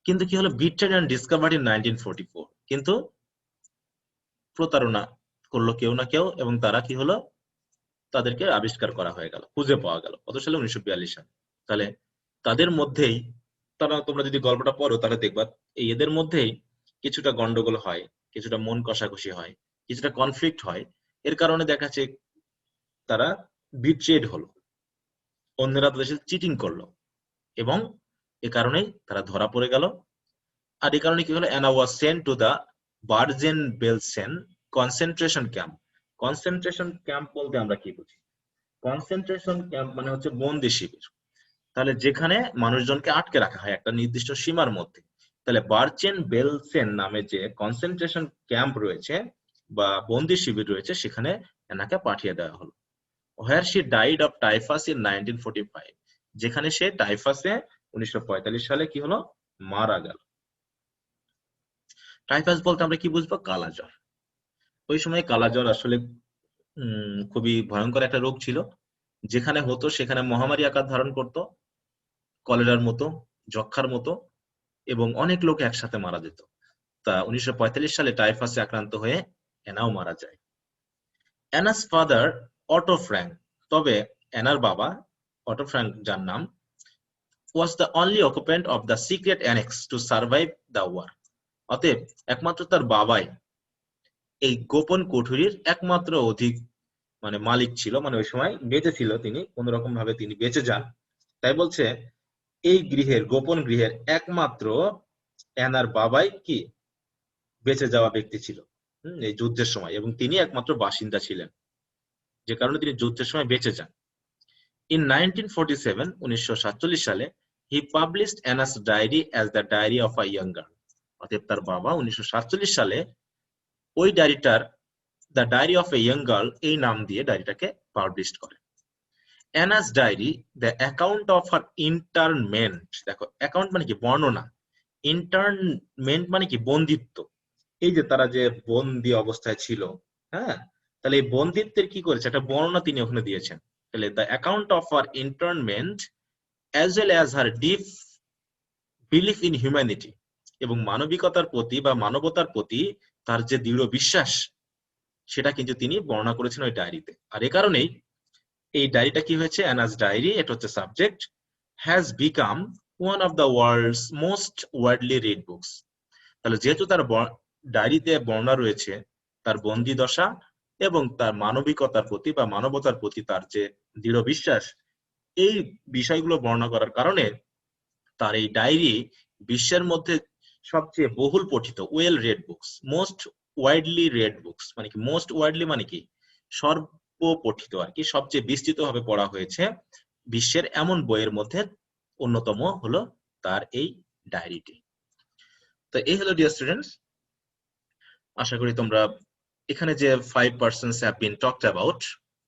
কিন্তু কি হলো? Betrayed and discovered in 1944। কিন্তু প্রতারণা করলো কেউ না কেউ, এবং তারা কি হলো? তাদেরকে আবিষ্কার করা হয়ে গেল, খুঁজে পাওয়া গেল। কত সালে? 1942 সালে। তাহলে তাদের মধ্যেই, তোমরা যদি গল্পটা পড়ো তাহলে দেখবা এই এদের মধ্যেই কিছুটা গন্ডগোল হয়, কিছুটা মন কষাকষি হয়, কিছুটা কনফ্লিক্ট হয়। এর কারণে দেখা যাচ্ছে তারা বিট্রেড হলো, অন্যরা তাদের সাথে চিটিং করলো, এবং এ কারণেই তারা ধরা পড়ে গেল। আর এই কারণে কি হলো? Anna was sent to the Bergen Belsen concentration camp. Concentration camp বলতে আমরা কি বুঝি? কনসেন্ট্রেশন ক্যাম্প মানে হচ্ছে বন্দি শিবির। তাহলে যেখানে মানুষজনকে আটকে রাখা হয় একটা নির্দিষ্ট সীমার মধ্যে। তাহলে বার্চেন বেলসেন নামে যে কনসেন্ট্রেশন ক্যাম্প রয়েছে বা বন্দি শিবির রয়েছে, সেখানে এনাকে পাঠিয়ে দেওয়া হলো। where she died of typhus in 1945, যেখানে সে টাইফাসে 1945 সালে কি হলো? মারা গেল। টাইফাস বলতে আমরা কি বুঝবো? কালাজ্বর। ওই সময় কালাজ্বর আসলে খুবই ভয়ঙ্কর একটা রোগ ছিল, যেখানে হতো সেখানে মহামারী আকার ধারণ করত, কলেরার মতো, যক্ষার মতো, এবং অনেক লোক একসাথে মারা যেত। তা 1945 সালে টাইফাসে আক্রান্ত হয়ে অ্যানাও মারা যায়। অ্যানাস ফাদার অটো ফ্র্যাঙ্ক, তবে অ্যানার বাবা অটো ফ্র্যাঙ্ক, যার নাম, was the only occupant of the secret annex to survive the war। অতএব একমাত্র তার বাবাই এই গোপন কুঠুরির একমাত্র মালিক ছিল, মানে ওই সময় বেঁচে ছিল, তিনি কোন রকম ভাবে তিনি বেঁচে যান। তাই বলছে এই গোপন গৃহের একমাত্র অ্যানার বাবাই কি বেঁচে যাওয়া ব্যক্তি ছিল এই যুদ্ধের সময়, এবং তিনি একমাত্র বাসিন্দা ছিলেন, যে কারণে তিনি যুদ্ধের সময় বেঁচে যান। In 1947, 1947 সালে, he published Anna's diary as the diary of a young girl। অতএব তার বাবা 1947 সালে ওই ডায়েরিটার the diary of a young girl এই নাম দিয়ে ডায়েরিটাকে পাবলিশ করে। Anna's diary, the account of her internment. দেখো, অ্যাকাউন্ট মানে কি? বর্ণনা। ইন্টারমেন্ট মানে কি? বন্দিত্ব। এই যে তারা যে বন্দি অবস্থায় ছিল, হ্যাঁ, তাহলে এই বন্দিত্বের কি করেছে? একটা বর্ণনা তিনি ওখানে দিয়েছেন। তাহলে the account of her internment as well as her deep belief in humanity, এবং মানবিকতার প্রতি বা মানবতার প্রতি তার যে দৃঢ় বিশ্বাস সেটা কিন্তু তিনি বর্ণনা করেছেন ওই ডায়েরিতে। আর এই কারণেই এই ডায়েরিটা কি হয়েছে, অ্যানাস ডায়েরি, এটা হচ্ছে subject, has become one of the world's most widely read books. তাহলে যেহেতু তার ডায়েরিতে বর্ণনা রয়েছে তার বন্দি দশা এবং তার মানবিকতার প্রতি বা মানবতার প্রতি তার যে দৃঢ় বিশ্বাস, এই বিষয়গুলো বর্ণনা করার কারণে তার এই ডায়েরি বিশ্বের মধ্যে সবচেয়ে বহুল পঠিত, well read books, most widely read books মানে কি, মোস্ট ওয়াইডলি মানে কি সর্বপঠিত আর কি, সবচেয়ে বিস্তৃত ভাবে পড়া হয়েছে বিশ্বের এমন বইয়ের মধ্যে অন্যতম হলো তার এই ডায়েরিটি। তো এই হলো ডিয়ার স্টুডেন্টস, আশা করি তোমরা এখানে যে 5 persons have been talked about,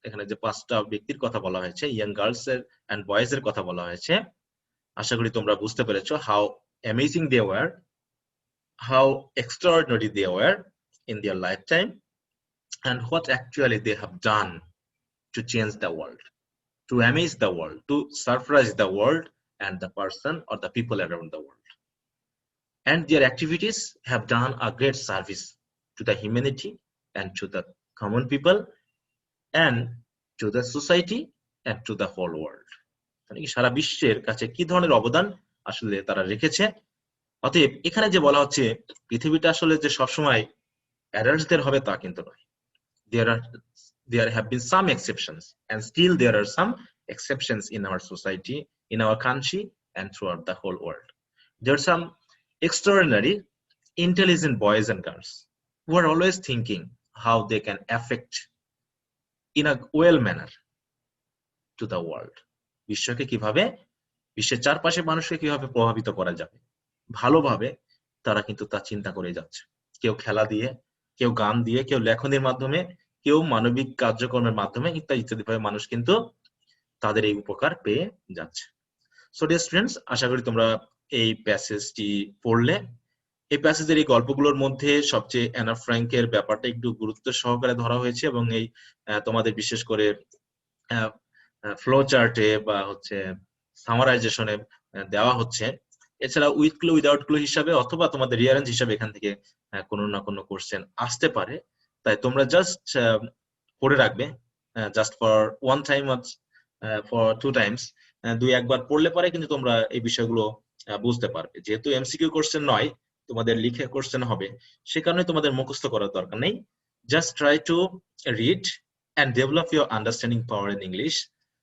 এখানে যে 5টা ব্যক্তির কথা বলা হয়েছে, ইয়াং গার্লস এর এন্ড বয়েজ এর কথা বলা হয়েছে, আশা করি তোমরা বুঝতে পেরেছো how amazing they were, how extraordinary they were in their lifetime, and what actually they have done to change the world, to amaze the world, to surprise the world and the person or the people around the world. And their activities have done a great service to the humanity and to the common people and to the society and to the whole world. মানে কি সারা বিশ্বের কাছে কি ধরনের অবদান আসলে তারা রেখেছে। অতএব এখানে যে বলা হচ্ছে পৃথিবীটা আসলে যে সবসময় অ্যাডাল্টসদের হবে তা কিন্তু নয়। There have been some exceptions, and still there are some exceptions in our society, in our country, and throughout the whole world. There are some extraordinary, intelligent boys and girls who are always thinking how they can affect in a well manner to the world. বিশ্বকে কিভাবে, বিশ্বের চারপাশে মানুষকে কিভাবে প্রভাবিত করা যাবে ভালোভাবে, তারা কিন্তু তা চিন্তা করে যাচ্ছে। কেউ খেলা দিয়ে, কেউ গান দিয়ে, কেউ লেখনের মাধ্যমে, কেউ মানবিক কার্যক্রমের মাধ্যমে, ইত্যাদি ইত্যাদি ভাবে মানুষ কিন্তু তাদের এই উপকার পেয়ে যাচ্ছে। সো ডিয়ার স্টুডেন্টস, আশা করি তোমরা এই প্যাসেজটি পড়লে। এই প্যাসেজের এই গল্পগুলোর মধ্যে সবচেয়ে অ্যানা ফ্র্যাঙ্কের ব্যাপারটা একটু গুরুত্ব সহকারে ধরা হয়েছে এবং এই তোমাদের বিশেষ করে ফ্লো চার্টে বা হচ্ছে সামারাইজেশনে দেওয়া হচ্ছে। এছাড়া উইথ ক্লু উইদাউট ক্লু হিসাবে অথবা তোমাদের রিয়ারেঞ্জ হিসাবে এখান থেকে কোনো না কোনো কোশ্চেন আসতে পারে। তাই তোমরা জাস্ট পড়ে রাখবে, just for one time, for 2 times, দুই একবার পড়লে পরে কিন্তু তোমরা এই বিষয়গুলো বুঝতে পারবে। যেহেতু এমসিকিউ কোশ্চেন নয়, তোমাদের লিখে কোশ্চেন হবে, সে কারণে তোমাদের মুখস্থ করার দরকার নেই। Just try to read and develop your understanding power in English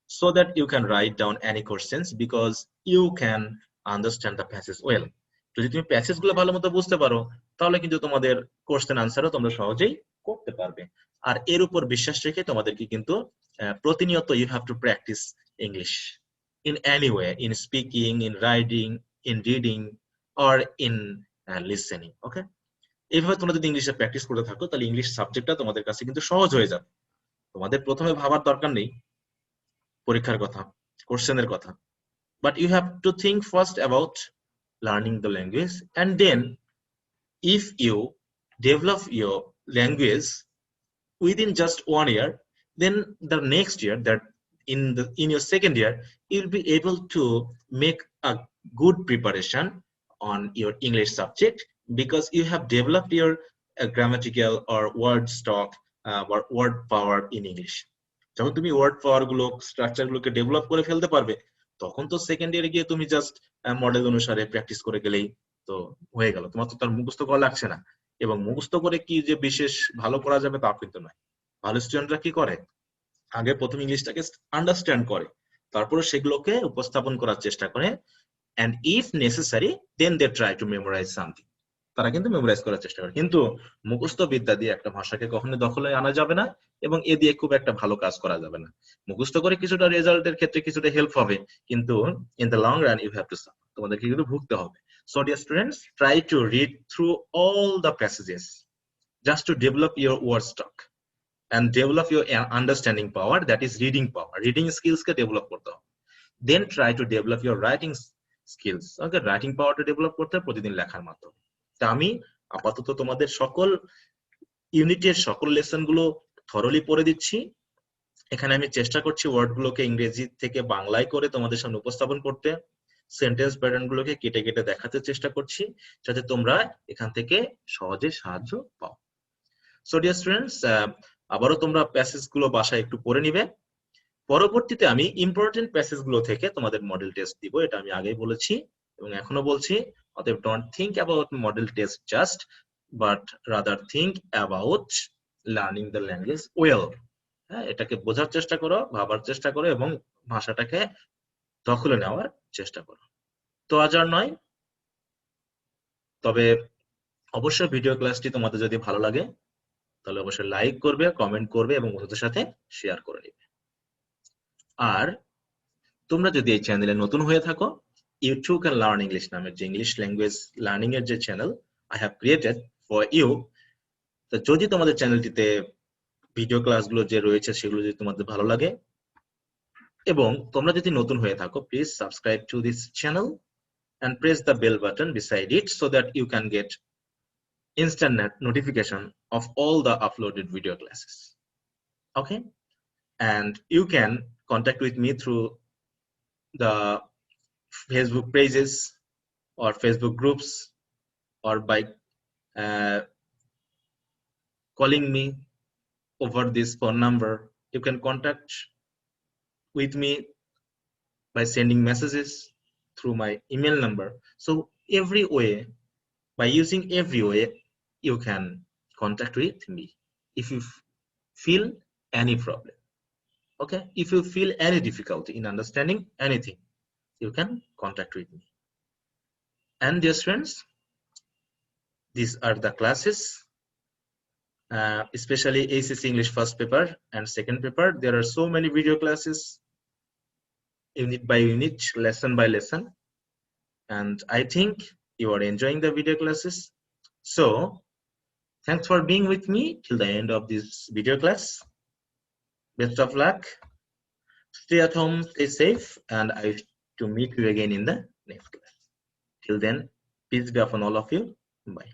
so that you can write down any questions because you can understand the passage well. যদি তুমি প্যাসেজগুলো ভালোমতো বুঝতে পারো তাহলে কিন্তু তোমাদের কোশ্চেন আনসারও তোমরা সহজেই করতে পারবে। আর এর উপর বিশ্বাস রেখে তোমাদেরকে কিন্তু প্রতিনিয়ত you have to practice English in any way, in speaking, in writing, in reading or in listening. Okay, এইভাবে তোমরা যদি ইংলিশে প্র্যাকটিস করতে থাকো তাহলে ইংলিশ সাবজেক্টটা তোমাদের কাছে কিন্তু সহজ হয়ে যাবে। তোমাদের প্রথমে ভাবার দরকার নেই পরীক্ষার কথা, কোশ্চেনের কথা, but you have to think first about learning the language, and then if you develop your language within just 1 year, then the next year, that in your second year, you'll be able to make a good preparation on your English subject because you have developed your grammatical or word stock, word power in English. যখন তুমি word পাওয়ার গুলো, structure গুলোকে develop করে ফেলতে পারবে, তখন তো second ইয়ারে গিয়ে তুমি জাস্ট মডেল অনুসারে প্র্যাকটিস করে গেলেই তো হয়ে গেল। তোমার তো তার মুখস্থ করা লাগছে না। এবং মুখস্থ করে কি যে বিশেষ ভালো করা যাবে তা কিন্তু নয়। ভালো স্টুডেন্টরা কি করে, আগে প্রথম ইংলিশটাকে আন্ডারস্ট্যান্ড করে, তারপরে সেগুলোকে উপস্থাপন করার চেষ্টা করে, and if necessary then they try to memorize something. তারা কিন্তু মেমোরাইজ করার চেষ্টা করে। কিন্তু মুখস্থ বিদ্যা দিয়ে একটা ভাষাকে কখনো দখলে আনা যাবে না এবং এ দিয়ে খুব একটা ভালো কাজ করা যাবে না। মুখস্থ করে কিছুটা রেজাল্টের ক্ষেত্রে কিছুটা হেল্প হবে, কিন্তু in the long run you have to suffer, তোমাদেরকে কিন্তু ভুগতে হবে। So dear students, try to read through all the passages just to develop your word stock and develop your understanding power, that is reading power. Reading skills K develop করতে হবে। Then try to develop your writing skills. Okay, writing power টা develop করতে হবে প্রতিদিন লেখার মাধ্যমে। তা আমি আপাতত তোমাদের সকল ইউনিটের সকল লেসন গুলো থরলি পড়ে দিচ্ছি, এখানে আমি চেষ্টা করছি ওয়ার্ডগুলোকে ইংরেজি থেকে বাংলায় করে তোমাদের সামনে উপস্থাপন করতে, সেন্টেন্স প্যাটার্নগুলোকে কেটে কেটে দেখাতে চেষ্টা করছি যাতে তোমরা এখান থেকে সহজে সাহায্য পাও। সো ডিয়ার স্টুডেন্টস, আবারও তোমরা প্যাসেজগুলো বাসায় একটু পড়ে নিবে। পরবর্তীতে আমি ইম্পর্টেন্ট প্যাসেজগুলো থেকে তোমাদের মডেল টেস্ট দিব, এটা আমি আগেই বলেছি এবং এখনো বলছি। অতএব don't think about model test just, but rather think about learning the language well. হ্যাঁ, এটাকে বোঝার চেষ্টা করো, ভাবার চেষ্টা করো এবং ভাষাটাকে দখলে নেওয়ার চেষ্টা করো। তো আজ আর নয়, তবে অবশ্যই ভিডিও ক্লাসটি তোমাদের যদি ভালো লাগে তাহলে অবশ্যই লাইক করবে, কমেন্ট করবে এবং বন্ধুদের সাথে শেয়ার করে নিবে। আর তোমরা যদি এই চ্যানেলে নতুন হয়ে থাকো, ইউটিউব ক্যান লার্ন ইংলিশ নামের যে ইংলিশ ল্যাঙ্গুয়েজ লার্নিং এর যে channel I have created for you, তো যদি তোমাদের চ্যানেলটিতে ভিডিও ক্লাসগুলো যে রয়েছে সেগুলো যদি তোমাদের ভালো লাগে এবং তোমরা যদি নতুন হয়ে থাকো, please subscribe to this channel and press the bell button beside it so that you can get instant notification of all the uploaded video classes. Okay, and you can contact with me through the Facebook pages or Facebook groups or by calling me over this phone number. You can contact with me by sending messages through my email number. So every way, by using every way, you can contact with me if you feel any problem. Okay, if you feel any difficulty in understanding anything, you can contact with me. And dear friends, these are the classes, especially ACC English first paper and second paper. There are so many video classes, unit by unit, lesson by lesson, and I think you are enjoying the video classes. So thanks for being with me till the end of this video class. Best of luck. Stay at home, stay safe, and I wish to meet you again in the next class. Till then, peace be upon all of you. Bye.